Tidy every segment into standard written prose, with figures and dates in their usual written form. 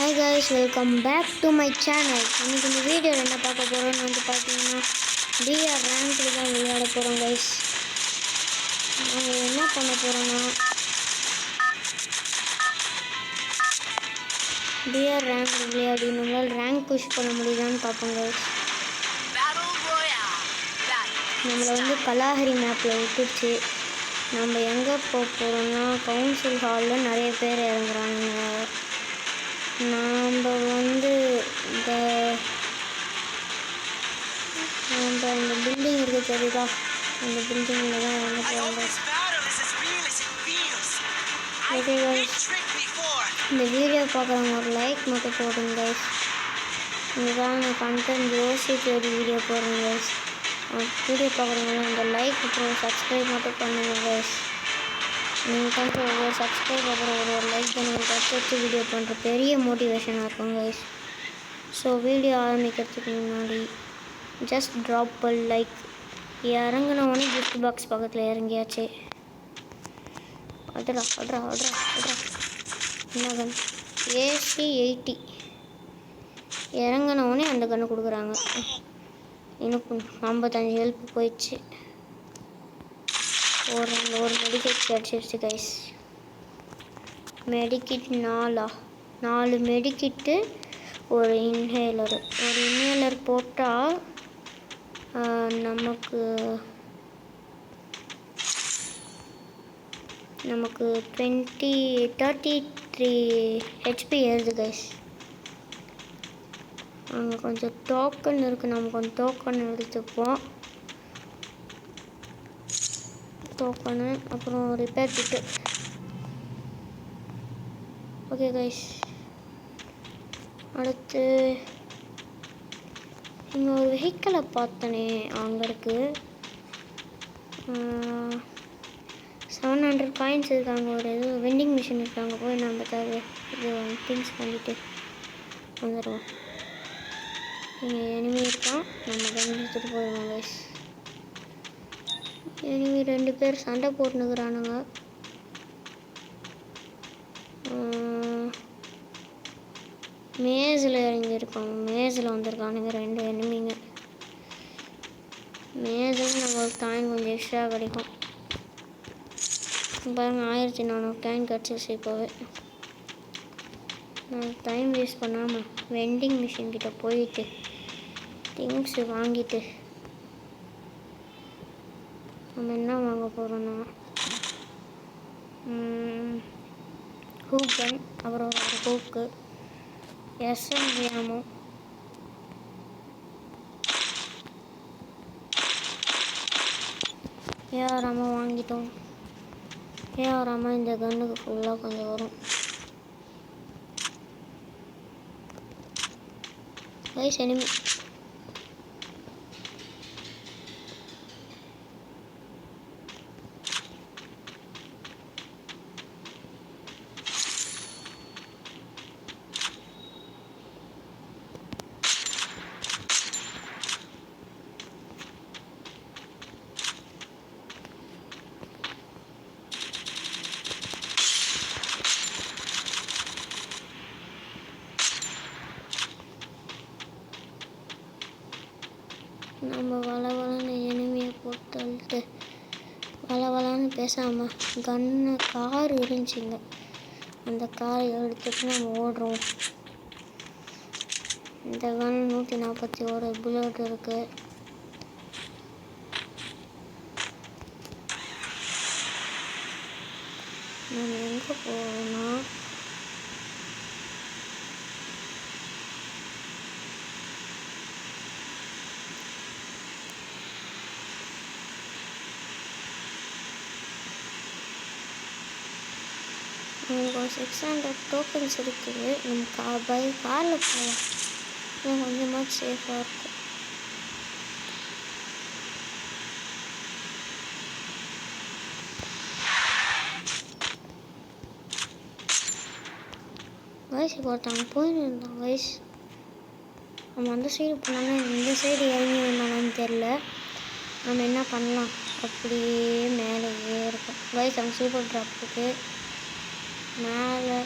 Hi guys, welcome back to my channel. இன்னைக்கு இந்த வீடியோவில் என்ன பார்க்க போகிறோம்னு பார்த்தீங்கன்னா டிஆர் ரேங்க்கில் தான் விளையாட போகிறோம் guys. நாங்கள் என்ன பண்ண போகிறோன்னா டிஆர் ரேங்க் விளையாடி நம்மளால் ரேங்க் புஷ் பண்ண முடியுதான்னு பார்ப்போம் guys. நம்மளை கலாஹரி மேப்பில் விட்டுடுச்சு. நம்ம எங்கே போக போகிறோன்னா கவுன்சில் ஹாலில் நிறைய பேர் இறங்குறாங்க. நாம் இந்த பில்டிங் இருக்குது தெரியுதா, அந்த பில்டிங்கில் தான் இறங்க போகிறோம். ஓகே கைஸ், இந்த வீடியோ பார்க்குறவங்க ஒரு லைக் மட்டும் போடுங்க கைஸ். இதுதான் நான் கண்டென்ட் யோசிச்சு ஒரு வீடியோ போடுறேன் கைஸ். வீடியோ பார்க்குறவங்க அந்த லைக் அப்புறம் சப்ஸ்கிரைப் மட்டும் பண்ணுங்கள் கைஸ். நீங்கள் வந்து ஒவ்வொரு சப்ஸ்கிரைப் அப்புறம் ஒரு லைக் பண்ணுங்கள். அடுத்து வீடியோ பண்ணுற பெரிய மோட்டிவேஷனாக இருக்கும் கைஸ். ஸோ வீடியோ ஆரம்பிக்கிறதுக்கு முன்னாடி ஜஸ்ட் ட்ராப் அ லைக். இறங்கினவொடனே கிஃப்ட் பாக்ஸ் பக்கத்தில் இறங்கியாச்சு. அட்ரா என்ன கன்? AC-80. இறங்கினவொடனே அந்த கன்று கொடுக்குறாங்க. இன்னும் 55 ஹெல்ப் போயிடுச்சு. ஒரு மெடிக்கெட் கிடச்சிருச்சு கைஸ். மெடிக்கிட் 4 மெடிக்கிட்டு, ஒரு இன்ஹேலர் போட்டால் நமக்கு 33 HP ஏறுது கைஸ். அங்கே கொஞ்சம் டோக்கன் இருக்குது, நம்ம கொஞ்சம் டோக்கன் எடுத்துப்போம். டோக்கனு அப்புறம் ரிப்பேர் கிட்டு. ஓகே கைஸ், அடுத்து இங்கே ஒரு வெஹிக்கிளை பார்த்தனே, அங்கே இருக்குது. 700 காயின்ஸ் இருக்காங்க. ஒரு வெண்டிங் மிஷின் இருக்காங்க. போய் நம்ம இது திங்ஸ் பண்ணிட்டு வந்துடுவோம். இங்கே எனிமி இருக்கான், நம்ம கண்டுபிடிச்சிட்டு போயிடுவோம் கைஸ். எனிமி 2 பேர் சண்டை போட்டுனுக்குறானுங்க. மேஸில் இறங்கியிருக்காங்க. மேஸில் வந்திருக்கானுங்க 2 எனிமிங்க. மேஸில் நம்மளுக்கு காயின் கொஞ்சம் எக்ஸ்ட்ரா கிடைக்கும். பாருங்க, 1400 காயின் கிடச்சிருச்சு. இப்போவே நான் டைம் வேஸ்ட் பண்ணாமல் வெண்டிங் மிஷின் கிட்ட போயிட்டு திங்ஸ் வாங்கிட்டு நம்ம என்ன வாங்க போகிறோன்னா ஹூக் கன், அப்புறம் ஒரு ஹூக்கு, SMG ஆமோ, ஏஆராமா வாங்கிட்டோம். ஏஆராமா இந்த கன்னுக்கு ஃபுல்லாக கொஞ்சம் வரும் கைஸ். எனிமி நம்ம வளவளன்னு எனிமையை போட்டு வளவளன்னு பேசாமல் கார் இருந்துச்சுங்க, அந்த காரை எடுத்துட்டு நம்ம ஓடுறோம். இந்த கன் 141 புல்லட் இருக்குது. நம்ம எங்கே போகிறோம்னா நமக்கு ஒரு 600 டோக்கன்ஸ் இருக்குது. நம்ம காரில் போகலாம், கொஞ்சமாக சேஃபாக இருக்கும். வயசு ஒருத்தவங்க போயின்னு இருந்தான் வயசு. நம்ம அந்த சைடு போனோம்னா இந்த சைடு இறங்கி வந்தானான்னு தெரில. நம்ம என்ன பண்ணலாம், அப்படியே மேலே இருக்கும் வயசு. அங்கே சூப்பர் ட்ராப் இருக்குது. மேலே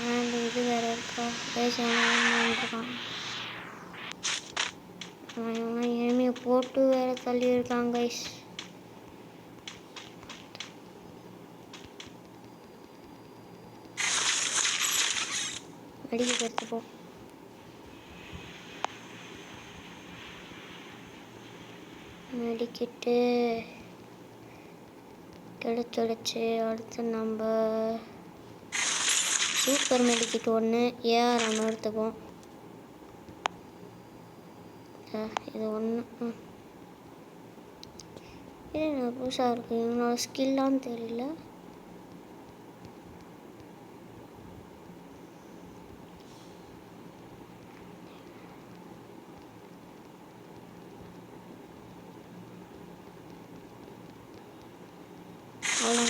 மேலே இது வேறு இருக்கா பேசியிருக்கான். எனிமையை போட்டு வேறு தள்ளியிருக்காங்க கைஸ். அடிக்க எடுத்துப்போம். மெடிக்கிட்டு கிடைச்சிடுச்சு. அடுத்து நம்ம சூப்பர் மெடிக்கிட் ஒன்று ஏஆர் எடுத்துப்போம். இது ஒன்று இது புதுசாக இருக்குது. என்னோட ஸ்கில்லான்னு தெரியல. அவ்வளோ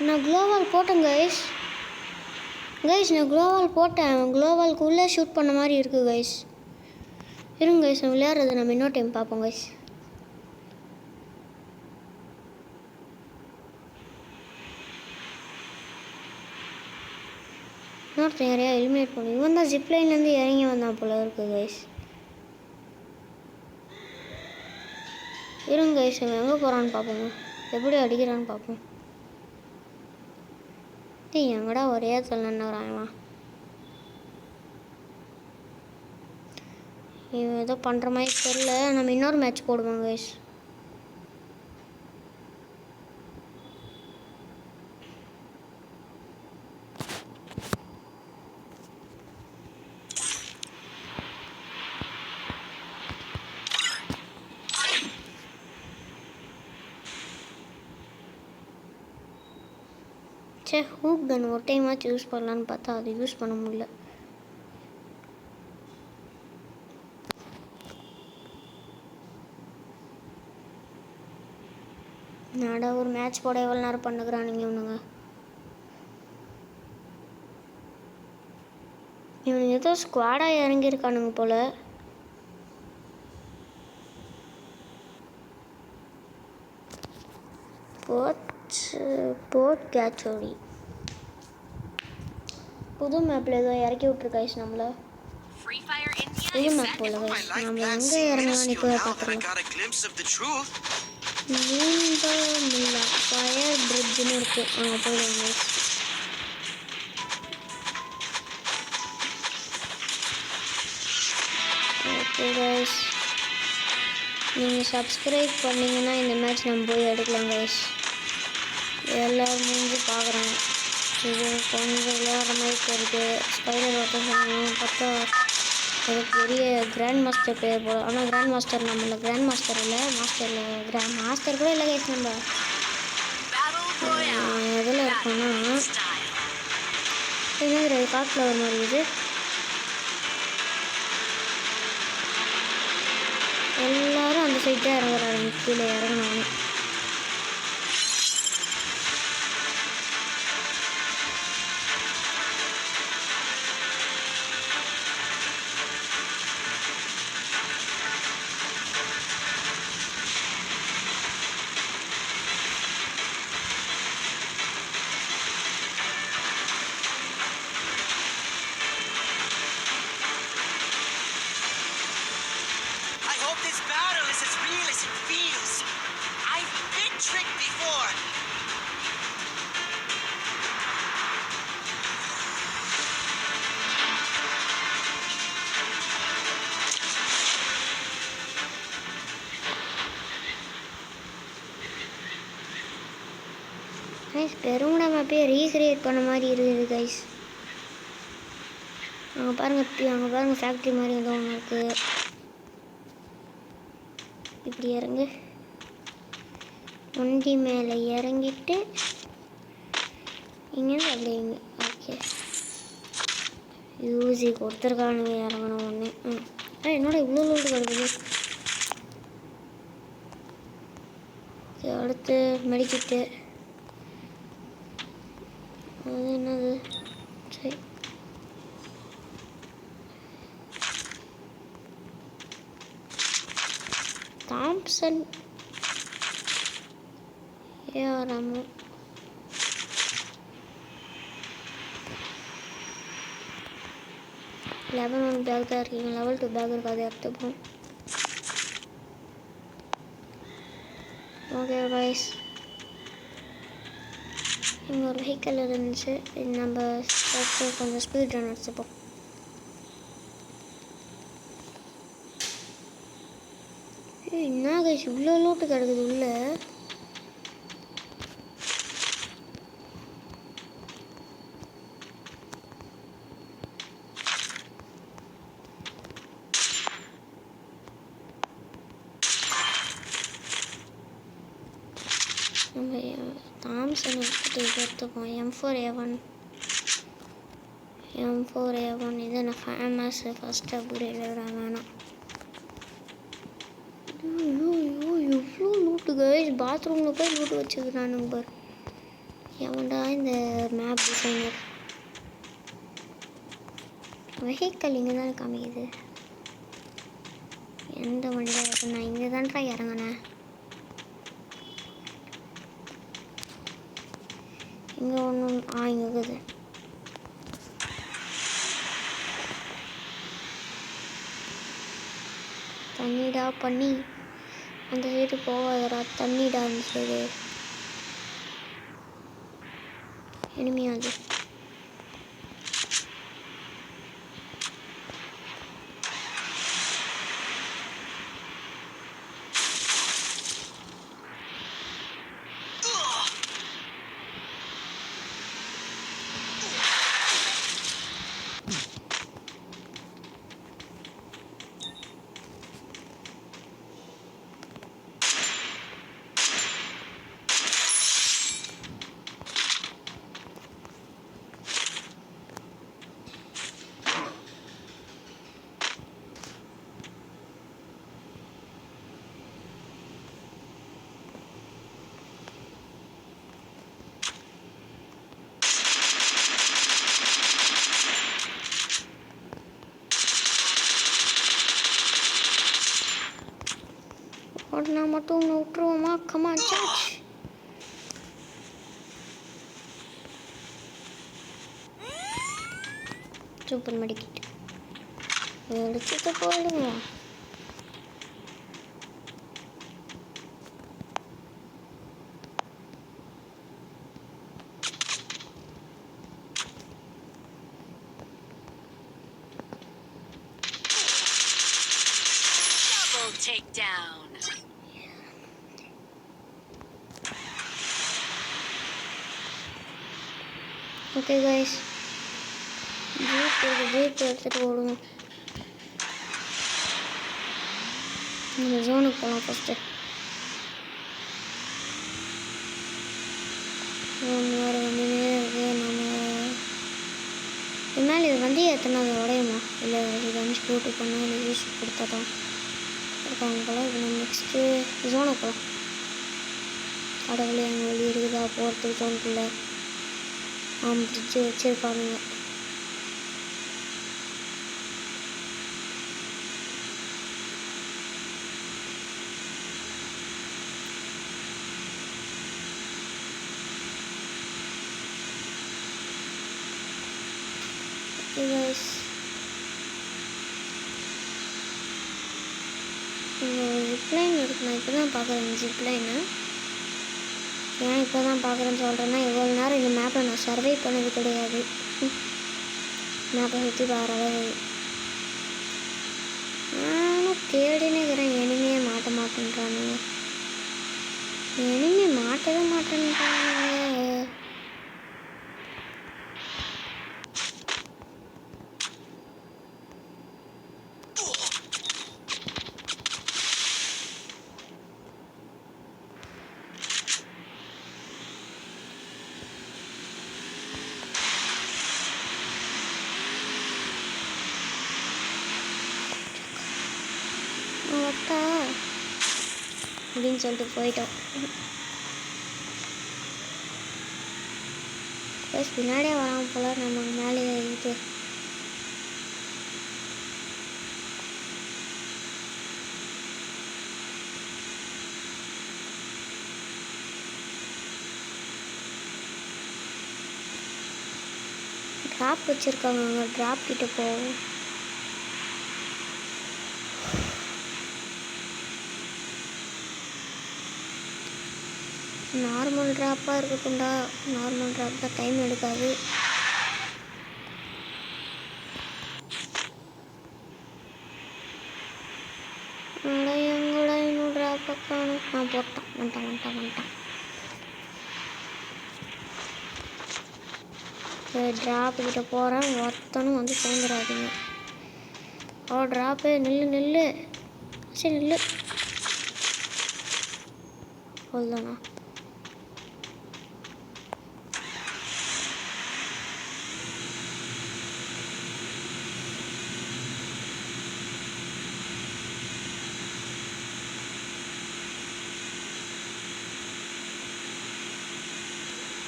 நான் க்ளோவால் போட்டேன் கைஸ். நான் க்ளோவால் போட்டேன். க்ளோவால்குள்ளே ஷூட் பண்ண மாதிரி இருக்குது கைஸ். இருங்க கைஸ், நான் விளையாடுறதை நம்ம இன்னொரு டைம் பார்ப்போம் கைஸ். இன்னொருத்தன் யாரையா எலிமினேட் பண்ணி இவன் தான் ஜிப்லைன்லேருந்து இறங்கி வந்தான் போல இருக்குது கைஸ். இருங்க கைஸ், அவன் எங்கே போகிறான்னு பார்ப்போங்க. எப்படி அடிக்கிறான்னு பார்ப்போம். எங்கடா ஒரே சொல்லணுறான். இவன் ஏதோ பண்ணுற மாதிரி தெரியல. நம்ம இன்னொரு மேட்ச் போடுவோம் கைஸ். ஹூக் கன் ஒரு டைமாச்சும் யூஸ் பண்ணலான்னு பார்த்தா அது யூஸ் பண்ண முடியல. நாடா ஒரு மேட்ச் போட எவ்வளோ நேரம் பண்ணுறானுங்க இவனுங்க. இவனுங்க ஏதோ ஸ்குவாடாக இறங்கியிருக்கானுங்க போல். போர்ட் கேச்சோடி புது மேப்பில் ஏதோ இறக்கி விட்ருக்காய்ஸ் நம்மளை. புது மேப் போல நம்ம எங்கே இறங்கலாம் இப்போ பார்த்துக்கலாம். நீண்டா ஃபயர் பிரிட்ஜுன்னு இருக்குது, அங்கே போயிடுவாங்க. ஓகே கைஸ், நீங்கள் சப்ஸ்கிரைப் பண்ணிங்கன்னா இந்த மேட்ச் நம்ம போய் எடுக்கலாம் கைஸ். எல்லோரும் முடிஞ்சு பார்க்குறேன். இது கொஞ்சம் விளையாடுற மாதிரி இருக்குது. ஸ்பைடர் ரொட்டேஷன் பார்த்தா அது பெரிய கிராண்ட் மாஸ்டர் பேர் போல. ஆனால் கிராண்ட் மாஸ்டர் நம்மள கிராண்ட் மாஸ்டர் இல்லை, மாஸ்டர் கூட இல்லை கைஸ். நம்ம எதில் இருக்கோன்னா என்னது காட்டில் ஒரு மாதிரி இது. எல்லோரும் அந்த சைட் தான் இறங்குறாங்க. கீழே இறங்கினாங்க. கைஸ் பெருமுடா மேப்பே ரீக்ரியேட் பண்ண மாதிரி இருக்குது கைஸ். அங்கே பாருங்கள் ஃபேக்ட்ரி மாதிரி ஏதோ ஒன்று இருக்குது. இப்படி இறங்கு, வண்டி மேலே இறங்கிட்டு இங்கேருந்து அப்படிங்க. ஓகே யூசி கொடுத்துருக்கானுங்க இறங்கணும் ஒன்று. என்னோட இவ்வளோ லோடு கிடக்குது. அடுத்து மெடிக்கிட்டு அது என்னது? சரி, தாம்சன் ஏஆர்எம் லெவல் 1 பேக் தான் இருக்கீங்க. லெவல் 2 பேக் இருக்காது எடுத்துப்போம். ஓகே கைஸ், இங்கே ஒரு வெஹிக்கல் இருந்துச்சு. இது நம்ம கொஞ்சம் ஸ்பீட் ரன் அடிச்சுப்போம். என்ன கைஸ் இவ்வளோ லோட்டு கிடக்குது உள்ள. நம்ம தாம்சன் எடுத்துகிட்டு எடுத்துப்போம். M4A1 இது நான் ஃபேமஸ் ஃபஸ்ட் அப்கிரேட் வேணாம். எவ்வளோ லூட்டு கைஸ். பாத்ரூமில் போய் லூட்டு வச்சுக்கிறான் நம்பர். எவன்டா இந்த மேப் டிசைனர்? வெஹிக்கல் இங்கே தான் காமிக்குது. எந்த வண்டியாக இருக்கு? நான் இங்கே தான்டா இறங்கினேன். இங்கே ஒன்று இங்கே இருக்குது. தண்ணிடா பண்ணி அந்த சைடு போகாதடா. தண்ணிடா அந்த சைடு. இனிமையாது உடனே மட்டும் உன்னை விட்டுருவோமா? Come on charge. சூப்பர் மெடிக்கிட்டு எடுத்துட்டு போயிடுங்க. Take down. Okay guys, jeep எடுத்துகிட்டு ஓடுவோம். நம்ம ஜோனுக்கு போகலாம் ஃபஸ்ட்டு. வேறு வண்டியே இருக்குது. நம்ம இதனால் இது வண்டி எத்தனை உடையுமா? இல்லை இது அஞ்சு போட்டு பண்ணால் இல்லை யூஸ் கொடுத்தாதான் இருக்காங்க போல். இது நம்ம நெக்ஸ்ட்டு ஜோனுக்கு போகலாம். கடவுளே அங்கே வழி இருக்குதா போகிறதுக்கு? ஜோனுக்குள்ளே பிரிட்ஜு வச்சுருப்பாங்க. ஜிப்லைன் இருக்கு. நான் இப்போ தான் பார்க்குறேன் ஜிப்லைனு. ஏன் இப்போ தான் பார்க்குறேன்னு சொல்கிறேன்னா, இவ்வளோ நேரம் இந்த மேப்பை நான் சர்வே பண்ணது கிடையாது. மேப்பை சுற்றி பாரு அளவு நானும் தேடினே இருக்கிறேன். எனிமையே மாட்ட மாட்டேன்றானுங்க. எனிமே மாட்டவே மாட்டேன்றானுங்க. டாட்டா அப்படின்னு சொல்லிட்டு போயிட்டோம். ப்ளஸ் பின்னாடியே வராமல் போல நம்ம மேலே ஏறிட்டு ட்ராப் வச்சுருக்காங்க. அங்கே ட்ராப் கிட்ட போவோம். நார்மல் ட்ராப்பாக இருக்கட்டும்டா. நார்மல் ட்ராப் தான், டைம் எடுக்காது. எங்கூட இன்னும் ட்ராப் காணும். நான் போட்டான். வந்துட்டான். ட்ராப்பு கிட்ட போகிறேன். ஒருத்தனும் வந்து சேர்ந்துடாதீங்க. ட்ராப்பு நில்லு. சரி நில்லு. அவ்வளோதானா?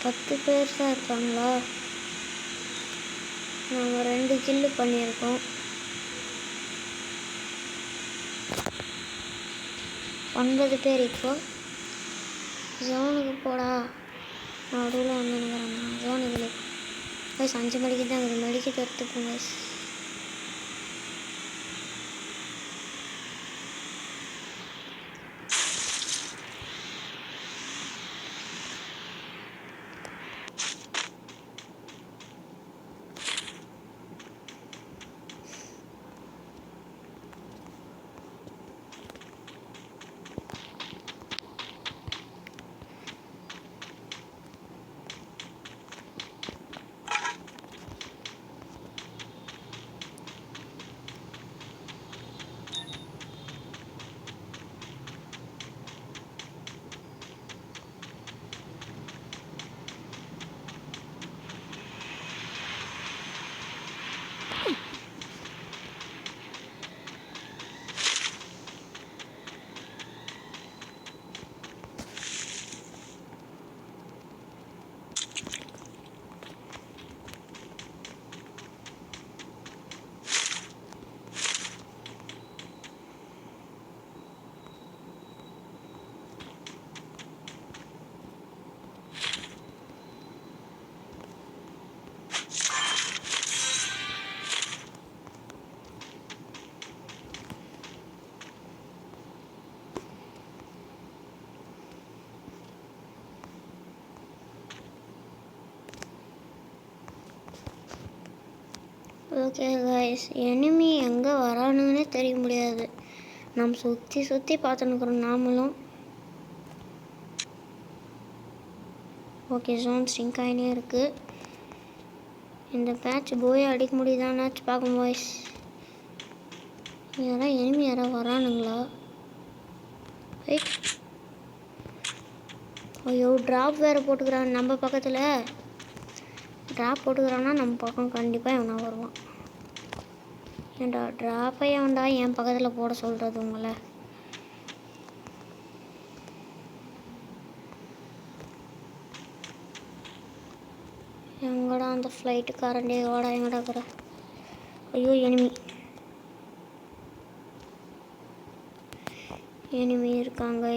பத்து பேர் தான் இருக்காங்களா? நாங்கள் 2 கில்லு பண்ணியிருக்கோம். 9 பேர். இப்போ ஜோனுக்கு போடா. நான் நடுவில் வந்துருக்கிறேன். நான் ஜோனுக்கு ப்ளஸ் 5 மணிக்கு தான் இருக்குது. மெடிக்கெட் எடுத்துக்கோங்க. ஓகே கைஸ், எனிமி எங்கே வரானுன்னே தெரிய முடியாது. நம்ம சுற்றி பார்த்துன்னுக்குறோம் நாமளும். ஓகே, ஜோன் ஸ்ட்ரிங்க் ஆகினே இருக்குது. இந்த பேட்ச் போய் அடிக்க முடியுதான்னாச்சு பார்க்கும் பாய்ஸ். எனிமி யாராவது வரானுங்களா? ஐயோ, ட்ராப் வேறு போட்டுக்கிறான் நம்ம பக்கத்தில். ட்ராப் போட்டுக்கிறான்னா நம்ம பக்கம் கண்டிப்பாக எவனா வருவான். ஏன்டா ட்ராப்பை ஏன்டா என் பக்கத்தில் போட சொல்கிறது உங்களை? எங்கடா அந்த ஃப்ளைட்டுக்காரண்டே எங்கடா இருக்கிற? ஐயோ, எனிமி இருக்காங்க.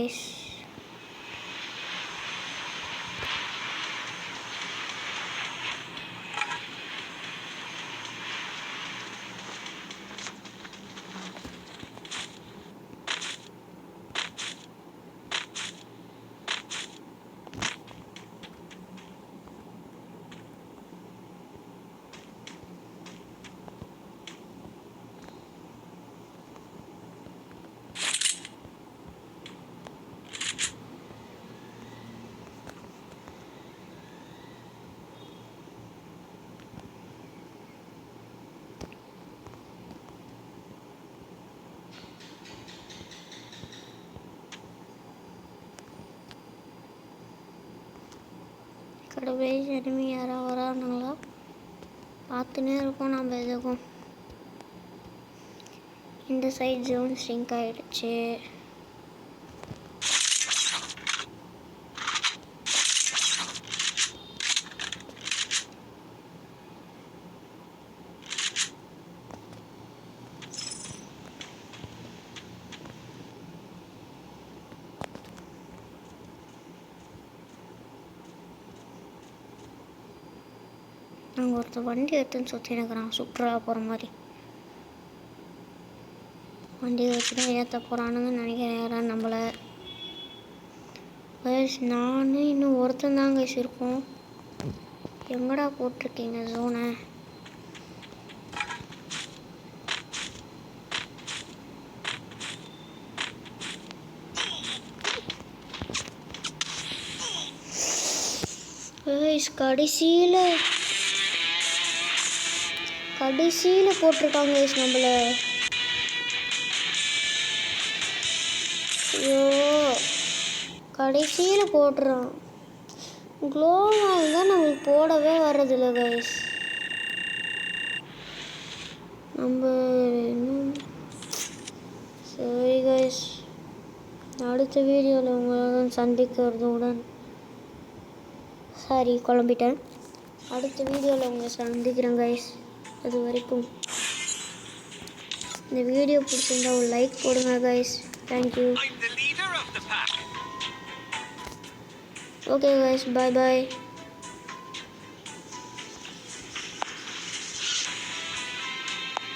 கடவுளே, எனிமி யாராவது வரானுங்களா? பார்த்துன்னே இருக்கோம் நம்ம எதுக்கும். இந்த சைட் ஜோன் ஸ்ட்ரிங்க் ஆகிடுச்சு. நாங்கள் ஒருத்தர் வண்டி எடுத்துன்னு சுற்றி நிற்கிறான் சுற்றுலா போகிற மாதிரி. வண்டியை வச்சு தான் ஏற்ற போகிறானுங்கன்னு நினைக்கிறேன். யாரான்னு நம்மளை கைஸ் நான் இன்னும் ஒருத்தன் தான் கைஸ் இருக்கோம். எங்கடா போட்டிருக்கீங்க ஜோனை? கைஸ் கடைசியில் போட்டிருக்காங்க கைஸ் நம்மளை. ஐயோ கடைசியில் போட்டுறான். க்ளோவால் தான் நம்மளுக்கு போடவே வர்றதில்ல கைஸ். நம்ம சரி கைஸ், அடுத்த வீடியோவில் உங்களுடன் சந்திக்கிறதுடன் சாரி குழம்பிட்டேன். அடுத்த வீடியோவில் உங்களை சந்திக்கிறேன் கைஸ். அது வரைக்கும் இந்த வீடியோ பிடிச்சிருந்தா ஒரு லைக் போடுங்க கைஸ். தேங்க்யூ. ஓகே கைஸ், பாய் பாய்.